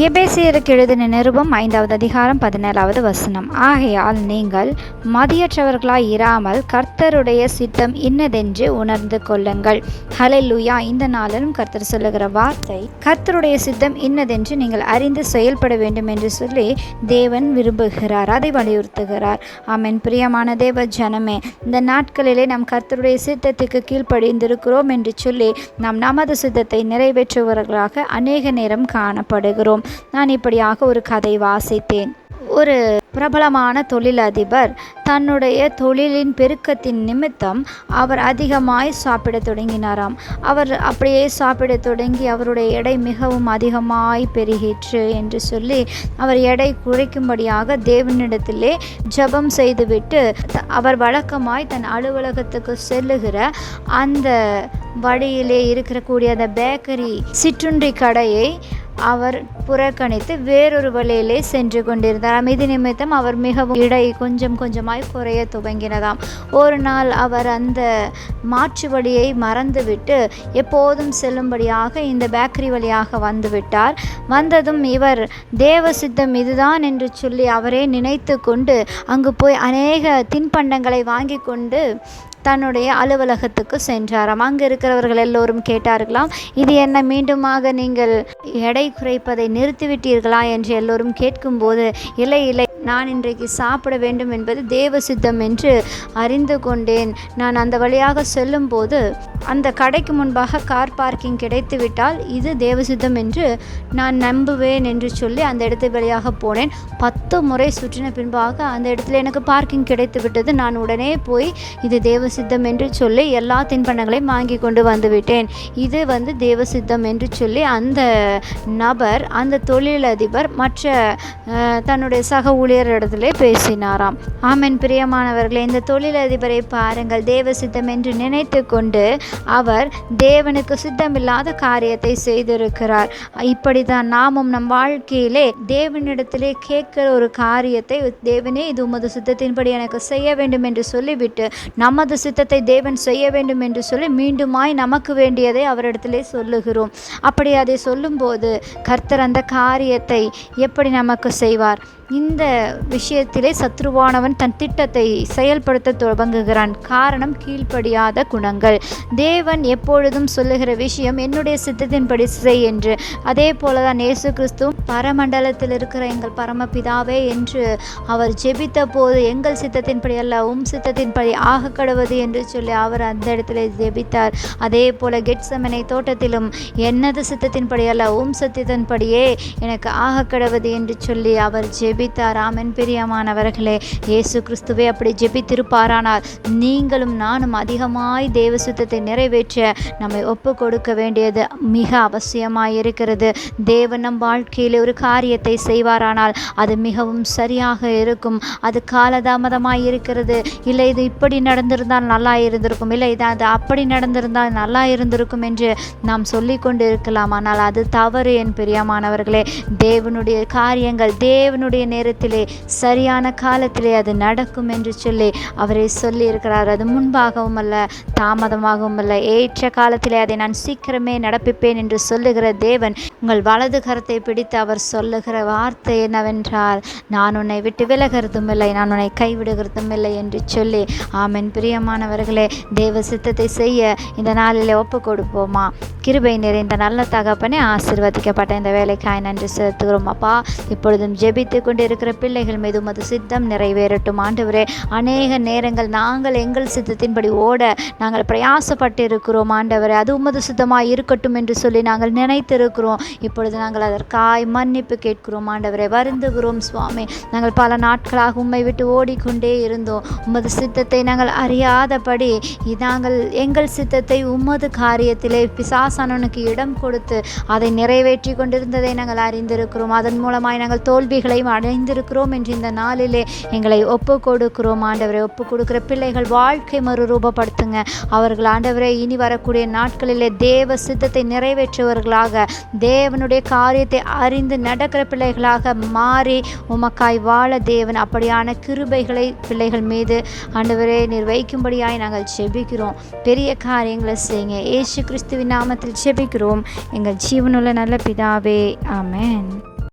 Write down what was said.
எபேசியருக்கு எழுதின நிருபம் 5வது அதிகாரம் 17வது வசனம். ஆகையால் நீங்கள் மதியற்றவர்களாய் இராமல் கர்த்தருடைய சித்தம் இன்னதென்று உணர்ந்து கொள்ளுங்கள். ஹல்லேலூயா. இந்த நாளிலும் கர்த்தர் சொல்லுகிற வார்த்தை, கர்த்தருடைய சித்தம் இன்னதென்று நீங்கள் அறிந்து செயல்பட வேண்டும் என்று சொல்லி தேவன் விரும்புகிறார், அதை வலியுறுத்துகிறார். ஆமென். பிரியமான தேவ ஜனமே, இந்த நாட்களிலே நாம் கர்த்தருடைய சித்தத்துக்கு கீழ்ப்படிந்திருக்கிறோம் என்று சொல்லி நாம் நமது சித்தத்தை நிறைவேற்றுவர்களாக அநேக நேரம் காணப்படுகிறோம். நான் இப்படியாக ஒரு கதை வாசித்தேன். ஒரு பிரபலமான தொழிலதிபர் தன்னுடைய தொழிலின் பெருக்கத்தின் நிமித்தம் அவர் அதிகமாய் சாப்பிட தொடங்கினாராம். அவர் அப்படியே சாப்பிட தொடங்கி அவருடைய எடை மிகவும் அதிகமாய் பெருகிற்று என்று சொல்லி அவர் எடை குறைக்கும்படியாக தேவனிடத்திலே ஜெபம் செய்துவிட்டு அவர் வழக்கமாய் தன் அலுவலகத்துக்கு செல்லுகிற அந்த வழியிலே இருக்கக்கூடிய அந்த பேக்கரி சிற்றுண்டி கடையை அவர் புறக்கணித்து வேறொரு வழியிலே சென்று கொண்டிருந்தார். இது நிமித்தம் அவர் மிகவும் இடை கொஞ்சம் கொஞ்சமாய் குறைய துவங்கினதாம். ஒரு நாள் அவர் அந்த மாற்று வழியை மறந்துவிட்டு எப்போதும் செல்லும்படியாக இந்த பேக்கரி வழியாக வந்துவிட்டார். வந்ததும் இவர் தேவ சித்தம் இதுதான் என்று சொல்லி அவரே நினைத்து கொண்டு அங்கு போய் அநேக தின்பண்டங்களை வாங்கி கொண்டு தன்னுடைய அலுவலகத்துக்கு சென்றாராம். அங்கு இருக்கிறவர்கள் எல்லோரும் கேட்டார்களாம், இது என்ன, மீண்டுமாக நீங்கள் எடை குறைப்பதை நிறுத்திவிட்டீர்களா என்று எல்லோரும் கேட்கும்போது, இல்லை இல்லை, நான் இன்றைக்கு சாப்பிட வேண்டும் என்பது தேவ சித்தம் என்று அறிந்து கொண்டேன். நான் அந்த வழியாக செல்லும்போது அந்த கடைக்கு முன்பாக கார் பார்க்கிங் கிடைத்து விட்டால் இது தேவ சித்தம் என்று நான் நம்புவேன் என்று சொல்லி அந்த இடத்து வழியாக போனேன். 10 முறை சுற்றின பின்பாக அந்த இடத்துல எனக்கு பார்க்கிங் கிடைத்து விட்டது. நான் உடனே போய் இது தேவ சித்தம் என்று சொல்லி எல்லா தின்பண்டங்களையும் வாங்கி கொண்டு வந்துவிட்டேன். இது தேவ சித்தம் என்று சொல்லி அந்த நபர், அந்த தொழிலதிபர் மற்ற தன்னுடைய சக ஊழியரிடத்திலே பேசினாராம். ஆமென். பிரியமானவர்களே, இந்த தொழிலதிபரை பாருங்கள். தேவ சித்தம் என்று நினைத்து கொண்டு அவர் தேவனுக்கு சித்தமில்லாத காரியத்தை செய்திருக்கிறார். இப்படிதான் நாமும் நம் வாழ்க்கையிலே தேவனிடத்திலே கேட்கிற ஒரு காரியத்தை, தேவனே இது உமது சித்தத்தின்படி எனக்கு செய்ய வேண்டும் என்று சொல்லிவிட்டு நமது சித்தத்தை தேவன் செய்ய வேண்டும் என்று சொல்லி மீண்டுமாய் நமக்கு வேண்டியதை அவரிடத்திலே சொல்லுகிறோம். அப்படி அதை சொல்லும்போது கர்த்தர் அந்த காரியத்தை எப்படி நமக்கு செய்வார்? இந்த விஷயத்திலே சத்ருவானவன் தன் திட்டத்தை செயல்படுத்த துவங்குகிறான். காரணம், கீழ்ப்படியாத குணங்கள். தேவன் எப்பொழுதும் சொல்லுகிற விஷயம் என்னுடைய சித்தத்தின்படி செய் என்று. அதே போலதான் இயேசு கிறிஸ்து பரமண்டலத்தில் இருக்கிற எங்கள் பரமபிதாவே என்று அவர் ஜெபித்த போது எங்கள் சித்தத்தின்படி அல்ல உம் சித்தத்தின்படி ஆக கடவது என்று சொல்லி அவர் அந்த இடத்துல ஜெபித்தார். அதே போல கெத்செமனே தோட்டத்திலும் என்னது சித்தத்தின்படி அல்ல உம் சித்தத்தின்படியே எனக்கு ஆக கடவது என்று சொல்லி அவர் ஜெபித்தார். ஆமென். பிரியமானவர்களே, இயேசு கிறிஸ்துவே அப்படி ஜெபித்திருப்பாரானால் நீங்களும் நானும் அதிகமாய் தேவ சித்தத்தை நிறைவேற்ற நம்மை ஒப்பு கொடுக்க வேண்டியது மிக அவசியமாய் இருக்கிறது. தேவன் நம் வாழ்க்கையில் ஒரு காரியத்தை செய்வாரானால் அது மிகவும் சரியாக இருக்கும். அது காலதாமதமாய் இருக்கிறது, இல்லை இது இப்படி நடந்திருந்தால் நல்லா இருந்திருக்கும், இல்லை இது அது அப்படி நடந்திருந்தால் நல்லா இருந்திருக்கும் என்று நாம் சொல்லி கொண்டு இருக்கலாம். ஆனால் அது தவறு என் பிரியமானவர்களே. தேவனுடைய காரியங்கள் தேவனுடைய நேரத்திலே சரியான காலத்திலே அது நடக்கும் என்று சொல்லி அவரே சொல்லி இருக்கிறார். அது முன்பாகவும் அல்ல தாமதமாகவும் அல்ல, ஏற்ற காலத்திலே அதை நான் சீக்கிரமே நடப்பிப்பேன் என்று சொல்லுகிற தேவன் உங்கள் வலது கரத்தை பிடித்து அவர் சொல்லுகிற வார்த்தை என்னவென்றால், நான் உன்னை விட்டு விலகிறதும் இல்லை, நான் உன்னை கைவிடுகிறதும் இல்லை என்று சொல்லி. ஆமென். பிரியமானவர்களே, தேவ சித்தத்தை செய்ய இந்த நாளிலே ஒப்பு கொடுப்போமா? கிருபை நிறைந்த நல்ல தகப்பனே, ஆசீர்வதிக்கப்பட்ட இந்த வேலைக்காய் நன்றி செலுத்துகிறோம் அப்பா. இப்பொழுதும் ஜெபித்து கொண்டு இருக்கிற பிள்ளைகள் மீது உமது சித்தம் நிறைவேறட்டும் ஆண்டவரே. அநேக நேரங்கள் நாங்கள் எங்கள் சித்தத்தின்படி ஓட நாங்கள் பிரயாசப்பட்டு இருக்கிறோம் ஆண்டவரே. அது உமது சித்தமாய் இருக்கட்டும் என்று சொல்லி நாங்கள் நினைத்திருக்கிறோம். இப்பொழுது நாங்கள் அதற்காய் மன்னிப்பு கேட்கிறோம் ஆண்டவரே. வருந்துகிறோம் சுவாமி. நாங்கள் பல நாட்களாக உம்மை விட்டு ஓடிக்கொண்டே இருந்தோம். உமது சித்தத்தை நாங்கள் அறியாதபடி நாங்கள் எங்கள் சித்தத்தை உமது காரியத்திலே பிசாசானவனுக்கு இடம் கொடுத்து அதை நிறைவேற்றி கொண்டிருந்ததை நாங்கள் அறிந்திருக்கிறோம். அதன் மூலமாய் நாங்கள் தோல்விகளையும் அடைந்திருக்கிறோம் என்று இந்த நாளிலே எங்களை ஒப்பு கொடுக்கிறோம் ஆண்டவரே. ஒப்பு கொடுக்கிற பிள்ளைகள் வாழ்க்கை மறுரூபப்படுத்துங்க. அவர்கள் ஆண்டவரே இனி வரக்கூடிய நாட்களிலே தேவ சித்தத்தை நிறைவேற்றுவர்களாக, தேவ தேவனுடைய காரியத்தை அறிந்து நடக்கிற பிள்ளைகளாக மாறி உமக்காய் வாழ தேவன் அப்படியான கிருபைகளை பிள்ளைகள் மீது ஆண்டவரே நீர் வைக்கும்படியாய் நாங்கள் செபிக்கிறோம். பெரிய காரியங்களை செய்யுங்க. இயேசு கிறிஸ்துவின் நாமத்தில் செபிக்கிறோம் எங்கள் ஜீவனுள்ள நல்ல பிதாவே. ஆமென்.